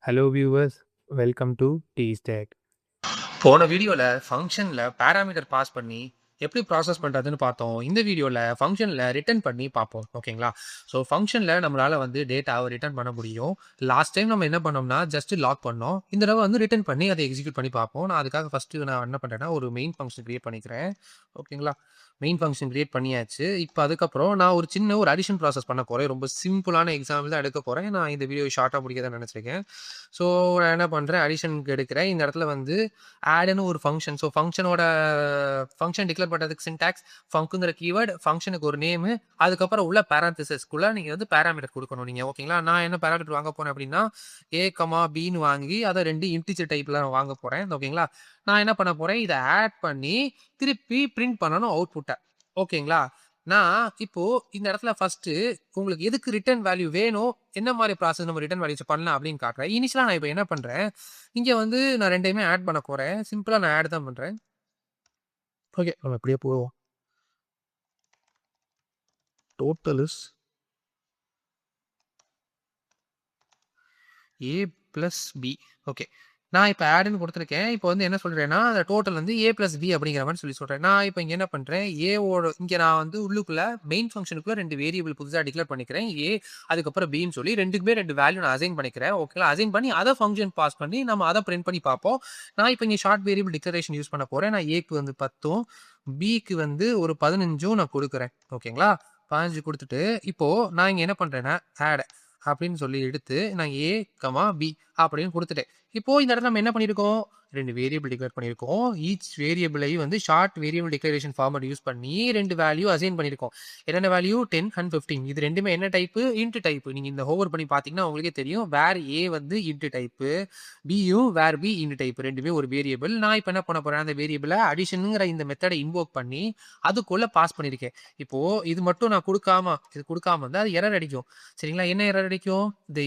Hello viewers, welcome to T-Stack. போன வீடியோல ஃபங்ஷன்ல parameter pass பண்ணி எப்படி ப்ராசஸ் பண்றதுன்னு பார்த்தோம். இந்த வீடியோல ஃபங்ஷன்ல ரிட்டர்ன் பண்ணி பார்ப்போம். ஓகேங்களா? ஸோ ஃபங்ஷன்ல நம்மளால வந்து டேட்டாவ ரிட்டர்ன் பண்ண முடியும். லாஸ்ட் டைம் நம்ம என்ன பண்ணோம்னா, ஜஸ்ட் லாக் பண்ணோம். இந்த தடவ வந்து ரிட்டர்ன் பண்ணி அதை எக்ஸிக்யூட் பண்ணி பார்ப்போம். நான் அதுக்காக நான் என்ன பண்றேன்னா, ஒரு மெயின் ஃபங்ஷன் கிரியேட் பண்ணிக்கிறேன். ஓகேங்களா? மெயின் ஃபங்ஷன் கிரியேட் பண்ணியாச்சு. இப்ப அதுக்கப்புறம் நான் ஒரு சின்ன அடிஷன் ப்ராசஸ் பண்ண போறேன். ரொம்ப சிம்பிளான எக்ஸாம்பிள் தான் எடுக்க போறேன். நான் இந்த வீடியோ ஷார்ட்டா முடிக்க தான் நினைச்சிருக்கேன். ஸோ நான் என்ன பண்றேன், அடிஷனுக்கு எடுக்கிறேன். இந்த இடத்துல வந்து ஆட்ன்னு ஒரு ஃபங்ஷன். ஸோ ஃபங்ஷன் டிக்ளேர் பண்றதுக்கு சின்டாக்ஸ் ஃபங்க்ங்கிற கீவேர்ட், ஃபங்ஷனுக்கு ஒரு நேமு, அதுக்கப்புறம் உள்ள பேரான்தீசிஸ்க்குள்ள நீங்க வந்து பாராமீட்டர் குடுக்கணும் நீங்க. ஓகேங்களா? நான் என்ன பாராமீட்டர் வாங்க போறேன் அப்படின்னா, ஏ, பின்னு வாங்கி அத 2 இன்டிஜர் டைப்ல நான் வாங்க போறேன். ஓகேங்களா? நான் என்ன பண்ண போறேன், இத ஆட் பண்ணி திருப்பி பிரிண்ட் பண்ணணும் அவுட்புட்ட. ஓகேங்களா? நான் இப்போ இந்த இடத்துல ஃபர்ஸ்ட்டு உங்களுக்கு எதுக்கு ரிட்டர்ன் வேல்யூ வேணும், என்ன மாரி ப்ராசஸ் நம்ம ரிட்டர்ன் வேல்யூஸ் பண்ணலாம் அப்படின்னு காட்டுறேன். இனிஷியலா நான் இப்ப என்ன பண்றேன், இங்க வந்து நான் 2யுமே ஆட் பண்ண போறேன். சிம்பிளா நான் ஆட் தான் பண்றேன். ஓகே. நம்ம இப்படியே போவோம். Total is A plus B. Okay. நான் இப்ப ஆட்ன்னு குடுத்துருக்கேன். இப்ப வந்து என்ன சொல்றேன்னா, அந்த டோட்டல் வந்து ஏ பிளஸ் பி அப்படிங்கிற மாரி சொல்றேன். நான் இப்ப இங்க என்ன பண்றேன், இங்க நான் வந்து உள்ளுக்குள்ள மெயின் ஃபங்ஷனுக்குள்ள 2 வேரியபிள் புதுசா டிக்ளேர் பண்ணிக்கிறேன். ஏ அதுக்கப்புறம் பின்னு சொல்லி 2க்குமே 2 வேல்யூ நான் அசைன் பண்ணிக்கிறேன். ஓகேங்களா? அசைன் பண்ணி அத ஃபங்ஷன் பாஸ் பண்ணி நம்ம அத பிரிண்ட் பண்ணி பார்ப்போம். நான் இப்ப இங்க ஷார்ட் வேரியபிள் டிக்ளரேஷன் யூஸ் பண்ண போறேன். நான் ஏக்கு வந்து 10ம், பிக்கு வந்து ஒரு 15ம் நான் குடுக்குறேன். ஓகேங்களா? 15 குடுத்துட்டு, இப்போ நான் இங்க என்ன பண்றேன்னா, ஆட் அப்படின்னு சொல்லி எடுத்து நான் ஏ, பி அப்படின்னு குடுத்துட்டேன். இப்போ இந்த இடத்துல நம்ம என்ன பண்ணியிருக்கோம், 2 வேரியபிள் டிக்ளேர் பண்ணியிருக்கோம். ஈச் வேரியபிளையும் வந்து short variable declaration format use பண்ணி 2 வேல்யூ அசைன் பண்ணியிருக்கோம். என்னென்ன வேல்யூ 10 அண்ட் 15. இது 2மே என்ன டைப்பு, இன்ட் டைப். நீங்க இந்த ஹோவர் பண்ணி பார்த்தீங்கன்னா உங்களுக்கே தெரியும். வேர் ஏ வந்து இன்ட் டைப்பு, பியும் வேர் பி இன்ட் டைப். 2மே ஒரு வேரியபிள். நான் இப்ப என்ன பண்ண போறேன், அந்த வேரியபிள அடிஷன்ங்கிற இந்த மெத்தட இன்வோக் பண்ணி அதுக்குள்ள பாஸ் பண்ணியிருக்கேன். இப்போ இது மட்டும் நான் குடுக்காம இருந்தா அது எரர் அடிக்கும். சரிங்களா? என்ன எரர் அடிக்கும்? இந்த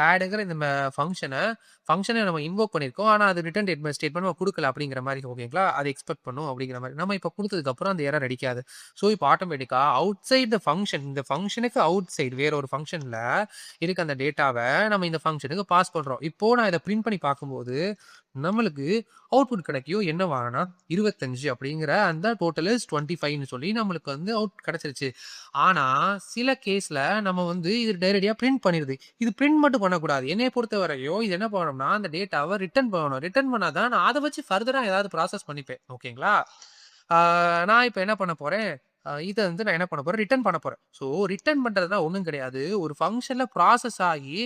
ஆடுங்கிற இந்த ஃபங்ஷன நம்ம இன்வோக் பண்ணியிருக்கோம். ஆனா அது ரிட்டர்ன் ஸ்டேட்மெண்ட் நம்ம குடுக்கல அப்படிங்கிற மாரி. ஓகேங்களா? அது எக்ஸ்பெக்ட் பண்ணும் அப்படிங்கிற மாரி. நம்ம இப்ப குடுத்ததுக்கு அப்புறம் அந்த எரர் அடிக்காது. ஸோ இப்ப ஆட்டோமேட்டிக்கா அவுட் சைட் த ஃபங்ஷன், இந்த ஃபங்ஷனுக்கு அவுட் சைட் வேற ஒரு ஃபங்ஷன்ல இருக்க அந்த டேட்டாவ நம்ம இந்த ஃபங்ஷனுக்கு பாஸ் பண்றோம். இப்போ நான் இத பிரிண்ட் பண்ணி பார்க்கும்போது, நம்மளுக்கு அவுட்புட் கிடைக்கும். என்னவானா 25 அப்படிங்கிற அந்த டோட்டல் இஸ் 25ன்னு சொல்லி நம்மளுக்கு வந்து கிடைச்சிருச்சு. ஆனா, சில கேஸ்ல நம்ம வந்து இது டைரக்ட்டா பிரிண்ட் பண்ணிருது. இது பிரிண்ட் மட்டும் பண்ணக்கூடாது. என்னைய பொறுத்தவரையும் இது என்ன பண்ணணும்னா, அந்த டேட்டாவ ரிட்டர்ன் பண்ணணும். ரிட்டர்ன் பண்ணா தான் நான் அத வச்சு ஃபர்தரா ஏதாவது ப்ராசஸ் பண்ணிப்பேன். ஓகேங்களா? ஆ நான் இப்ப என்ன பண்ண போறேன், இத வந்து நான் என்ன பண்ண போறேன், ரிட்டர்ன் பண்ண போறேன். ஸோ ரிட்டர்ன் பண்றதுனா ஒண்ணும் கிடையாது. ஒரு ஃபங்ஷன்ல ப்ராசஸ் ஆகி,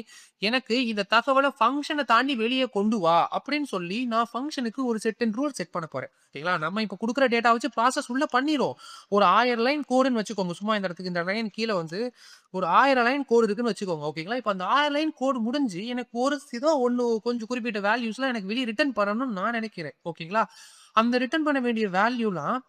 எனக்கு இந்த தகவல ஃபங்ஷன தாண்டி வெளிய கொண்டு வா அப்படின்னு சொல்லி நான் ஃபங்ஷனுக்கு ஒரு செட் ரூல் செட் பண்ண போறேன். ஓகேங்களா? நம்ம இப்ப குடுக்குற டேட்டா வச்சு ப்ராசஸ் உள்ள பண்ணிரும். ஒரு 1000 லைன் கோடுன்னு வச்சுக்கோங்க. சும்மா இந்த இடத்துக்கு இந்த லைன் கீழ வந்து ஒரு 1000 லைன் கோடு இருக்குன்னு வச்சுக்கோங்க. ஓகேங்களா? இப்ப அந்த 1000 லைன் கோடு முடிஞ்சு எனக்கு ஒரு ஏதோ ஒண்ணு கொஞ்சம் குறிப்பிட்ட வேல்யூஸ்லாம் எனக்கு வெளிய ரிட்டர்ன் பண்ணணும்னு நான் நெனைக்கிறேன். ஓகேங்களா? அந்த ரிட்டர்ன் பண்ண வேண்டிய வேல்யூலாம்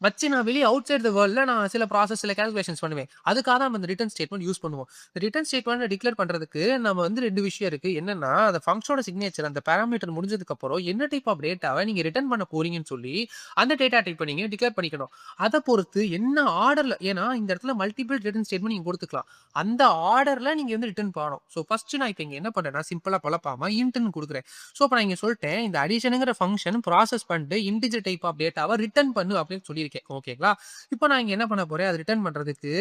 வச்சு நான் வெளிய அவுட் சைட் த வேர்ல்ட்ல நான் சில ப்ராசஸ், சில கால்குலேஷன்ஸ் பண்ணுவேன். அதுக்காக தான் நம்ம இந்த ரிட்டர்ன் ஸ்டேட்மெண்ட் யூஸ் பண்ணுவோம். ரிட்டர்ன் ஸ்டேட்மெண்ட்ட டிக்ளேர் பண்றதுக்கு நம்ம வந்து 2 விஷயம் இருக்கு. என்னன்னா, அந்த ஃபங்ஷனோட சிக்னேச்சர் அந்த பாராமீட்டர் முடிஞ்சதுக்கு அப்புறம் என்ன டைப் ஆஃப் டேட்டாவ நீங்க ரிட்டர்ன் பண்ண போறீங்கன்னு சொல்லி, அந்த டேட்டா டைப்ப நீங்க டிக்ளேர் பண்ணிக்கணும். அத பொறுத்து என்ன ஆர்டர்ல, ஏன்னா இந்த இடத்துல மல்டிபிள் ரிட்டர்ன் ஸ்டேட்மெண்ட் நீங்க குடுத்துக்கலாம். அந்த ஆர்டர்ல நீங்க வந்து ரிட்டர்ன் பண்ணணும். ஸோ ஃபர்ஸ்ட் நான் இப்ப இங்க என்ன பண்றேன்னா, சிம்பிளா குழப்பாம இன்ட்ன்னு குடுக்குறேன். ஸோ இப்ப நான் இங்க சொல்ட்டேன், இந்த அடிஷன்ங்கிற ஃபங்ஷன் ப்ராசஸ் பண்ணிட்டு இன்டிஜர் டைப் ஆஃப் டேட்டாவ ரிட்டர்ன் பண்ணு அப்படின்னு சொல்லியிருக்கேன். ஓகேங்களா? இப்ப நான் இங்க என்ன பண்ண போறேன், அத ரிட்டர்ன் பண்றதுக்கு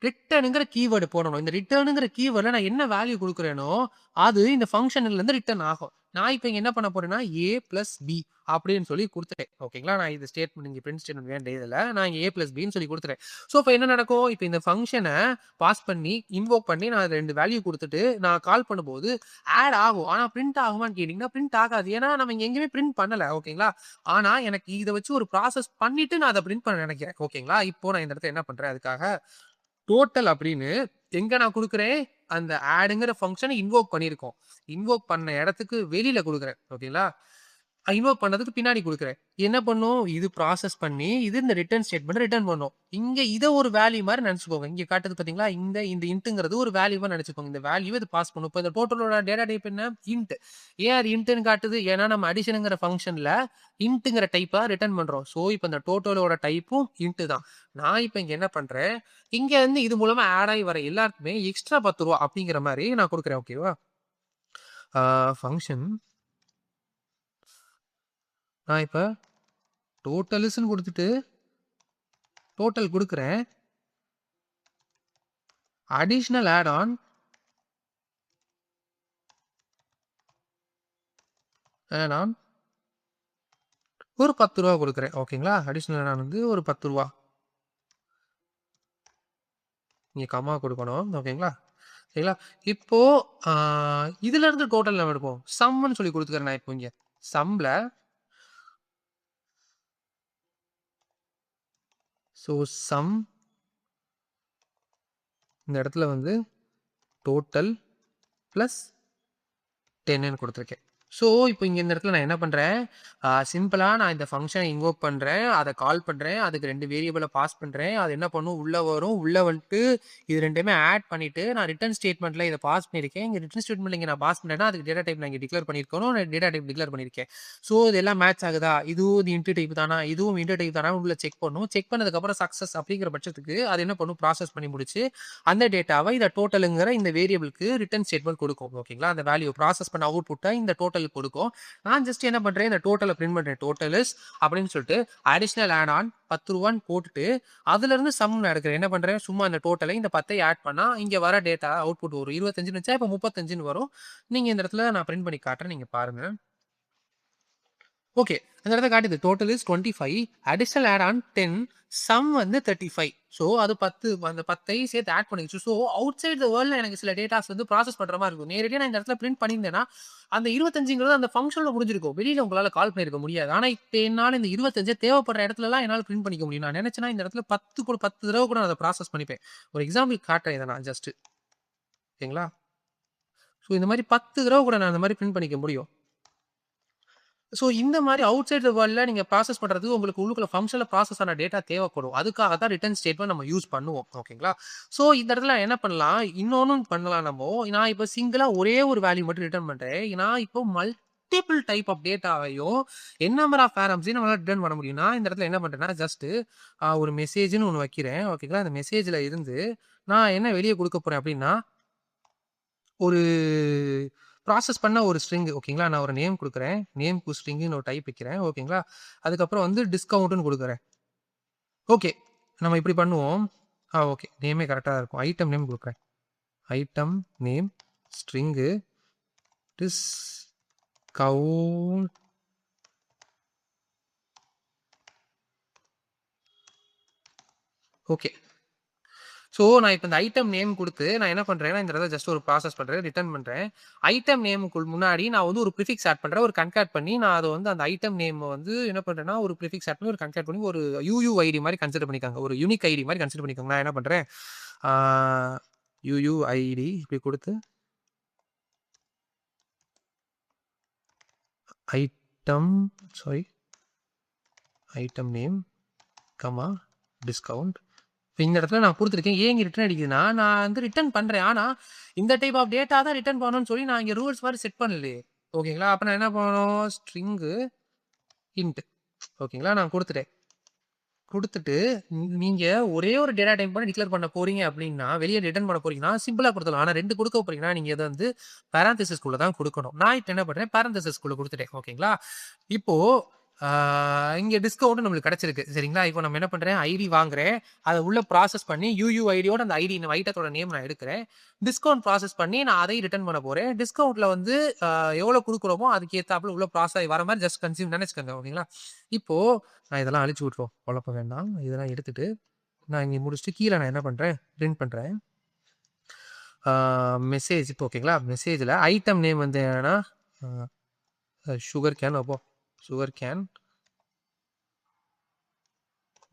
ரிட்டர்ன்ங்கிற கீவேர்ட் போடணும். இந்த ரிட்டர்ன்ங்கிற கீவேர்ட்ல நான் என்ன வேல்யூ குடுக்குறேனோ, அது இந்த ஃபங்ஷன்ல இருந்து ரிட்டர்ன் ஆகும். நான் இப்ப இங்க என்ன பண்ண போறேன்னா, ஏ பிளஸ் பி அப்படின்னு சொல்லி குடுத்துட்டேன். ஓகேங்களா? நான் இது ஸ்டேட்மெண்ட் இங்க பிரிண்ட் ஸ்டேட்மெண்ட் வேண்டியதில்ல. நான் இங்க ஏ பிளஸ் பின்னு சொல்லி குடுத்துட்டேன். ஸோ இப்ப என்ன நடக்கும்? இப்ப இந்த ஃபங்ஷன பாஸ் பண்ணி, இன்வோக் பண்ணி நான் 2 வேல்யூ குடுத்துட்டு, நான் கால் பண்ணும்போது ஆட் ஆகும். ஆனா பிரிண்ட் ஆகுமான்னு கேட்டீங்கன்னா, பிரிண்ட் ஆகாது. ஏன்னா நம்ம இங்க எங்கேயுமே பிரிண்ட் பண்ணல. ஓகேங்களா? ஆனா எனக்கு இத வச்சு ஒரு ப்ராசஸ் பண்ணிட்டு நான் அத பிரிண்ட் பண்ண நெனைக்கிறேன். ஓகேங்களா? இப்போ நான் இந்த இடத்துல என்ன பண்றேன் அதுக்காக டோட்டல் அப்படின்னு எங்க நான் குடுக்குறேன், அந்த ஆட்ங்கிற ஃபங்ஷன இன்வோக் பண்ணியிருக்கோம். இன்வோக் பண்ண இடத்துக்கு வெளியில குடுக்குறேன். ஓகேங்களா? இன்வோக் பண்ணதுக்கு பின்னாடி குடுக்குறேன். என்ன பண்ணும்? இது ப்ராசஸ் பண்ணி, இது இந்த ரிட்டர்ன் ஸ்டேட்மெண்ட்ட ரிட்டர்ன் பண்ணும். இங்க இத ஒரு வேல்யூ மாரி நெனச்சுக்கோங்க. இங்க காட்டுது பார்த்தீங்களா? இந்த இன்ட்ங்கிறது ஒரு வேல்யூவா நெனச்சுக்கோங்க. இந்த வேல்யூவ இது பாஸ் பண்ணும். இப்ப இந்த டோட்டலோட டேட்டா டைப் என்ன? இன்ட். ஏன் அது இன்ட்ன்னு காட்டுது? ஏன்னா நம்ம அடிஷன்ங்கிற ஃபங்ஷன்ல இன்ட்ங்கிற டைப்பா ரிட்டர்ன் பண்றோம். சோ, இப்ப இந்த டோட்டலோட டைப்பும் இன்ட் தான். நான் இப்ப இங்க என்ன பண்றேன்? இங்க இருந்து இது மூலமா ஆட் ஆயி வர எல்லாருக்குமே எக்ஸ்ட்ரா ரூ. 10 அப்படிங்கிற மாரி நான் குடுக்குறேன். ஓகேவா? ஃபங்ஷன் நான் இப்ப டோட்டல்ஸ்ன்னு குடுத்துட்டு, டோட்டல் குடுக்குறேன். அடிஷனல் ஆட் ஆன் ஒரு ரூ. 10 குடுக்குறேன். ஓகேங்களா? அடிஷனல் ஆட் ஆன் வந்து ஒரு ரூ. 10. நீங்க கம்மா குடுக்கணும். ஓகேங்களா? சரிங்களா? இப்போ ஆ இதுலருந்து டோட்டல் நம்ம எடுப்போம். சம்ன்னு சொல்லி குடுத்துக்கிறேன் நான் இப்போ இங்க. சம்ல ஸோ சம் இந்த இடத்துல வந்து டோட்டல் பிளஸ் 10ன்னு குடுத்துருக்கேன். ஸோ, இப்போ இங்க இந்த இடத்துல நான் என்ன பண்றேன், சிம்பிளா நான் இந்த ஃபங்ஷன இன்வோக் பண்றேன். அத கால் பண்றேன். அதுக்கு 2 வேரியபிள பாஸ் பண்றேன். அது என்ன பண்ணும், உள்ள வரும். உள்ள வந்துட்டு இது 2மே ஆட் பண்ணிட்டு, நான் ரிட்டர்ன் ஸ்டேட்மெண்ட்ல இத பாஸ் பண்ணியிருக்கேன். இங்க ரிட்டர்ன் ஸ்டேட்மெண்ட்ல இங்க நான் பாஸ் பண்ணேன்னா, அதுக்கு டேட்டா டைப் நான் இங்க டிக்ளேர் பண்ணியிருக்கணும். நான் டேட்டா டைப் டிக்ளேர் பண்ணியிருக்கேன். ஸோ, இது எல்லாம் மேட்ச் ஆகுதா? இதுவும் இது இன்ட் டைப் தானா? இதுவும் இன்ட் டைப் தானா? உள்ள செக் பண்ணும். செக் பண்ணதுக்கப்புறம் சக்சஸ் அப்படிங்கிற பட்சத்துக்கு அது என்ன பண்ணும், ப்ராசஸ் பண்ணி முடிச்சு, அந்த டேட்டாவ இத டோட்டல்ங்கிற இந்த வேரியபிளுக்கு ரிட்டர்ன் ஸ்டேட்மெண்ட் குடுக்கும். ஓகேங்களா? அந்த வேல்யூ ப்ராசஸ் பண்ண அவுட்புட்ட இந்த டோட்டல் குடுக்கும். நான் ஜஸ்ட் என்ன பண்றேன், இந்த டோட்டல பிரிண்ட் பண்றேன். டோட்டல் இஸ் அப்படின்னு சொல்லிட்டு அடிஷனல் ஆட் ஆன் ரூ. 10 போட்டுட்டு, அதுலருந்து சம் நான் எடுக்கிறேன். என்ன பண்றேன், சும்மா இந்த டோட்டல இந்த 10 ஆட் பண்ணா, இங்க வர டேட்டா அவுட்புட் ஒரு 25ன்னு இருந்துச்சா, இப்ப 35ன்னு வரும். நீங்க இந்த இடத்துல நான் பிரிண்ட் பண்ணி காட்டுறேன். நீங்க பாருங்க. ஓகே. அந்த இடத்துல காட்டுது. Total is 25. Additional add on 10. Sum வந்து 35. ஸோ, அது 10 அந்த 10யும் சேர்த்து ஆட் பண்ணிருச்சு. ஸோ, அவுட் சைட் த வேர்ல்ட்ல எனக்கு சில டேட்டாஸ் வந்து ப்ராசஸ் பண்ற மாரி இருக்கும். நேரடியா நான் இந்த இடத்துல பிரிண்ட் பண்ணியிருந்தேன்னா, அந்த 25ங்கிறது அந்த ஃபங்ஷன்ல முடிஞ்சிருக்கும். வெளியில உங்களால கால் பண்ணியிருக்க முடியாது. ஆனா, இப்ப என்னால இந்த 25 தேவைப்படுற இடத்துலலாம் என்னால பிரிண்ட் பண்ணிக்க முடியும். நான் நினைச்சேன்னா, இந்த இடத்துல 10 தடவ கூட நான் அத ப்ராசஸ் பண்ணிப்பேன். ஒரு எக்ஸாம்பிள் காட்டுறேன் இத நான் ஜஸ்ட். ஓகேங்களா? ஸோ, இந்த மாரி 10 தடவ கூட நான் அந்த மாரி பிரிண்ட் பண்ணிக்க முடியும். ஸோ இந்த மாரி அவுட் சைட் த வேர்ல்ட்ல நீங்க ப்ராசஸ் பண்றதுக்கு உங்களுக்கு உள்ளுக்குள்ள ஃபங்ஷன்ல ப்ராசஸ் ஆன டேட்டா தேவைப்படும். அதுக்காக தான் ரிட்டர்ன் ஸ்டேட்மென்ட் நம்ம யூஸ் பண்ணுவோம். ஓகேங்களா? ஸோ இந்த இடத்துல என்ன பண்ணலாம், இன்னொன்னும் பண்ணலாம் நம்மோ. நான் இப்ப சிங்கிளா ஒரே ஒரு வேல்யூ மட்டும் ரிட்டர்ன் பண்றேன். நான் இப்போ மல்டிபிள் டைப் ஆஃப் டேட்டாவையும் என் நம்பர் ஆஃப் பேரம்ஸையும் நம்மளால ரிட்டர்ன் பண்ண முடியும்னா, இந்த இடத்துல என்ன பண்றேன்னா, ஜஸ்ட் ஒரு மெசேஜ்ன்னு ஒண்ணு வைக்கிறேன். ஓகேங்களா? அந்த மெசேஜ்ல இருந்து நான் என்ன வெளிய குடுக்க போறேன் அப்டின்னா, ஒரு ப்ராசஸ் பண்ண ஒரு ஸ்ட்ரிங் ஓகேங்களா? நான் ஒரு நேம் குடுக்குறேன். நேம்க்கு ஸ்ட்ரிங்ன்னு ஒரு டைப் வைக்கிறேன். ஓகேங்களா? அதுக்கப்புறம் வந்து டிஸ்கவுண்ட்ன்னு குடுக்குறேன். ஓகே. நம்ம இப்படி பண்ணுவோம். ஓகே. நேமே கரெக்ட்டா தான் இருக்கும். ஐட்டம் நேம் குடுக்குறேன். Item name string discount okay. So, நான் இப்ப இந்த ஐட்டம் நேம் குடுத்து, நான் என்ன பண்றேன்னா, இந்த இடத்துல ஜஸ்ட் ஒரு ப்ராசஸ் பண்றேன். ரிட்டர்ன் பண்றேன். ஐட்டம் நேமுக்குள் முன்னாடி நான் வந்து ஒரு பிரிஃபிக்ஸ் ஆட் பண்றேன். ஒரு கன்காட் பண்ணி, நான் அத வந்து அந்த ஐட்டம் நேம் வந்து என்ன பண்றேன்னா, ஒரு பிரிஃபிக்ஸ் ஆட் பண்ணி, ஒரு கன்காட் பண்ணி, ஒரு யுயுஐடி மாரி கன்சிடர் பண்ணிக்கோங்க. ஒரு யூனிக் ஐடி மாரி கன்சிடர் பண்ணிக்கோங்க. நான் என்ன பண்றேன், ஆ யுயுஐடி இப்படி குடுத்து, item sorry item name, comma discount. இப்ப இந்த இடத்துல நான் குடுத்துருக்கேன். ஏன் இங்க ரிட்டர்ன் அடிக்குதுன்னா, நான் வந்து ரிட்டர்ன் பண்றேன். ஆனா, இந்த டைப் ஆஃப் டேட்டா தான் ரிட்டர்ன் பண்ணணும்னு சொல்லி நான் இங்க ரூல்ஸ் மாரி செட் பண்ணலையே. ஓகேங்களா? அப்ப நான் என்ன பண்ணணும்? ஸ்ட்ரிங்கு இன்ட் ஓகேங்களா? நான் குடுத்துட்டேன். குடுத்துட்டு, நீங்க ஒரே ஒரு டேட்டா டைப் பண்ணி டிக்ளேர் பண்ண போறீங்க அப்டின்னா, வெளிய ரிட்டர்ன் பண்ண போறீங்கன்னா, சிம்பிளா குடுத்துடலாம். ஆனா 2 குடுக்க போறீங்கன்னா, நீங்க இத வந்து பாரான்தீசிஸ்குள்ள தான் குடுக்கணும். நான் இப்ப என்ன பண்றேன், பாரான்தீசிஸ்குள்ள குடுத்துட்டேன். ஓகேங்களா? இப்போ ஆ இங்க டிஸ்கவுண்ட் நம்மளுக்கு கிடைச்சிருக்கு. சரிங்களா? இப்போ நம்ம என்ன பண்றேன், ஐடி வாங்குறேன். அத உள்ள ப்ராசஸ் பண்ணி யுயுஐடியோட அந்த ஐடி ஐட்டத்தோட நேம் நான் எடுக்கிறேன். டிஸ்கவுண்ட் ப்ராசஸ் பண்ணி நான் அதையும் ரிட்டர்ன் பண்ண போறேன். டிஸ்கவுண்ட்ல வந்து எவ்வளோ குடுக்குறோமோ அதுக்கு ஏத்தாப்புல உள்ள ப்ராசஸ் ஆகி வர மாரி ஜஸ்ட் கன்சியூம் நெனச்சுக்கோங்க. ஓகேங்களா? இப்போ நான் இதெல்லாம் அழிச்சு விட்டுருவோம். குழப்ப வேண்டாம். இதெல்லாம் எடுத்துட்டு, நான் இங்க முடிச்சுட்டு கீழ நான் என்ன பண்றேன், பிரிண்ட் பண்றேன். மெசேஜ் இப்போ ஓகேங்களா? மெசேஜ்ல ஐட்டம் நேம் வந்து என்னன்னா, சுகர் கேன் வைப்போம். சுகர் கேன்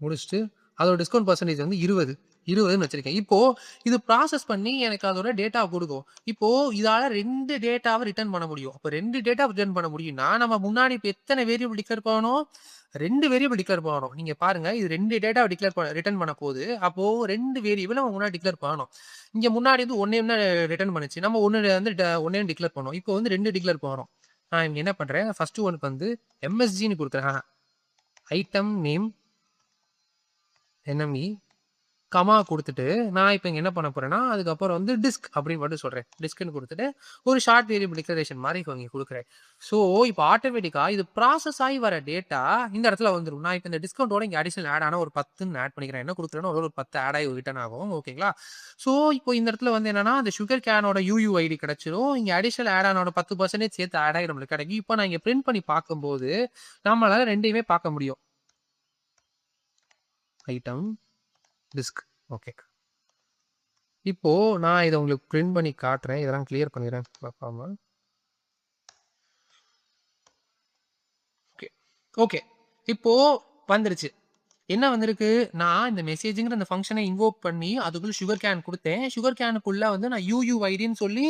முடிச்சுட்டு, அதோட டிஸ்கவுண்ட் பெர்சன்டேஜ் வந்து 20. 20ன்னு வச்சிருக்கேன். இப்போ இது ப்ராசஸ் பண்ணி எனக்கு அதோட டேட்டா குடுக்கும். இப்போ இதால 2 டேட்டாவ ரிட்டர்ன் பண்ண முடியும். அப்ப 2 டேட்டா ரிட்டர்ன் பண்ண முடியும்னா, நம்ம முன்னாடி இப்ப எத்தன வேரியபிள் டிக்ளேர் பண்ணணும்? 2 வேரியபிள் டிக்ளேர் பண்ணணும். நீங்க பாருங்க, இது 2 டேட்டாவ ரிட்டர்ன் பண்ண போது. அப்போ 2 வேரியபிள் நம்ம முன்னாடி டிக்ளேர் பண்ணணும். இங்க முன்னாடி வந்து 1 தான் ரிட்டர்ன் பண்ணுச்சு. நம்ம 1 வந்து 1 டிக்ளேர் பண்ணோம். இப்போ வந்து 2 டிக்ளேர் பண்றோம். நான் இங்க என்ன பண்றேன், ஃபர்ஸ்ட் ஒன்னுக்கு வந்து MSGன்னு குடுக்குறேன். ஐட்டம் நேம் NME கமா குடுத்துட்டு, நான் இப்ப இங்க என்ன பண்ண போறேன்னா, அதுக்கப்புறம் வந்து டிஸ்க் அப்படின்னு மட்டும் சொல்றேன். டிஸ்க்ன்னு குடுத்துட்டு, ஒரு ஷார்ட் வேரியபிள் டிக்ளரேஷன் மாரி இங்க குடுக்குறேன். ஸோ, இப்ப ஆட்டோமேட்டிக்கா இது ப்ராசஸ் ஆகி வர டேட்டா இந்த இடத்துல வந்துரும். நான் இப்ப இந்த டிஸ்கவுண்டோட இங்க அடிஷனல் ஆட் ஆன ஒரு 10ன்னு ஆட் பண்ணிக்கிறேன். என்ன குடுக்குறேனோ அதோட ஒரு 10 ஆட் ஆகி ரிட்டர்ன் ஆகும். ஓகேங்களா? ஸோ, இப்போ இந்த இடத்துல வந்து என்னன்னா, அந்த சுகர் கேனோட UUID கிடைச்சிரும். இங்க அடிஷனல் ஆட் ஆனோட 10% சேர்த்து ஆட் ஆகி நம்மளுக்கு கிடைக்கும். இப்போ நான் இங்க பிரிண்ட் பண்ணி பார்க்கும்போது, நம்மளால 2யுமே பார்க்க முடியும். Item, disk. ஓகே. இப்போ நான் இத உங்களுக்கு பிரிண்ட் பண்ணி காட்டுறேன். இதெல்லாம் கிளியர் பண்ணிடுறேன் மறக்காம. ஓகே. ஓகே. இப்போ வந்துருச்சு. என்ன வந்திருக்கு? நான் இந்த மெசேஜ்ங்கிற அந்த ஃபங்ஷன இன்வோக் பண்ணி, அதுக்குள்ள சுகர் கேன் குடுத்தேன். சுகர் கேனுக்குள்ள வந்து நான் UUIDன்னு சொல்லி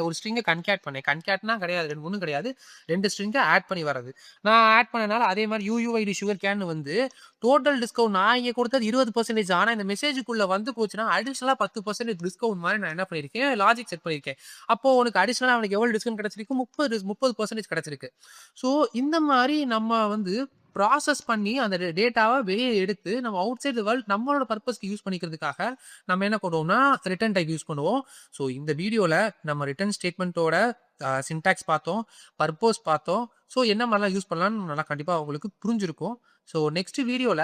ஒரு ஸ்ட்ரிங்க கன்கேட் பண்ணேன். கன்கேட்னா கிடையாது. 2 ஒண்ணும் கிடையாது. 2 ஸ்ட்ரிங்க ஆட் பண்ணி வர்றது. நான் ஆட் பண்ணனால அதே மாரி UUID சுகர் கேன் வந்து டோட்டல் டிஸ்கவுண்ட் நான் இங்க குடுத்தது 20% ஆனா இந்த மெசேஜ்க்குள்ள வந்து போச்சுன்னா, அடிஷனலா 10% டிஸ்கவுண்ட் மாரி நான் என்ன பண்ணியிருக்கேன், லாஜிக் செட் பண்ணியிருக்கேன். அப்போ உனக்கு அடிஷனலா அவனுக்கு எவ்வளவு டிஸ்கவுண்ட் கிடைச்சிருக்கு? 30% கிடைச்சிருக்கு. ஸோ இந்த மாரி நம்ம வந்து ப்ராசஸ் பண்ணி அந்த டேட்டாவ வெளிய எடுத்து நம்ம அவுட் சைட் தி வேர்ல்ட் நம்மளோட பர்ப்பஸ்க்கு யூஸ் பண்ணிக்கிறதுக்காக நம்ம என்ன பண்ணுவோம்னா, ரிட்டர்ன் டைப் யூஸ் பண்ணுவோம். ஸோ இந்த வீடியோல நம்ம ரிட்டர்ன் ஸ்டேட்மென்ட்டோட சின்டாக்ஸ் பார்த்தோம். பர்ப்போஸ் பார்த்தோம். ஸோ என்ன மாரிலாம் யூஸ் பண்ணலாம்னு நல்லா கண்டிப்பா உங்களுக்கு புரிஞ்சிருக்கும். ஸோ நெக்ஸ்ட் வீடியோல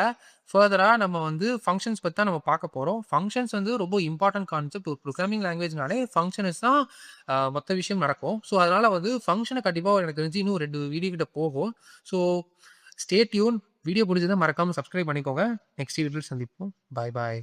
ஃபர்தரா நம்ம வந்து ஃபங்ஷன்ஸ் பத்தி தான் நம்ம பார்க்க போறோம். ஃபங்ஷன்ஸ் வந்து ரொம்ப இம்பார்ட்டன்ட் கான்செப்ட். ஒரு புரோகிராமிங் லாங்குவேஜ்னாலே ஃபங்ஷன்ஸ் தான் மொத்த விஷயம் நடக்கும். ஸோ அதனால வந்து ஃபங்ஷன கண்டிப்பா எனக்கு தெரிஞ்சு இன்னும் 2 வீடியோ கிட்ட போகும். So stay tune. வீடியோ புடிச்சிருந்தா மறக்காம சப்ஸ்கிரைப் பண்ணிக்கோங்க. நெக்ஸ்ட் வீடியோல சந்திப்போம். பாய் பாய்.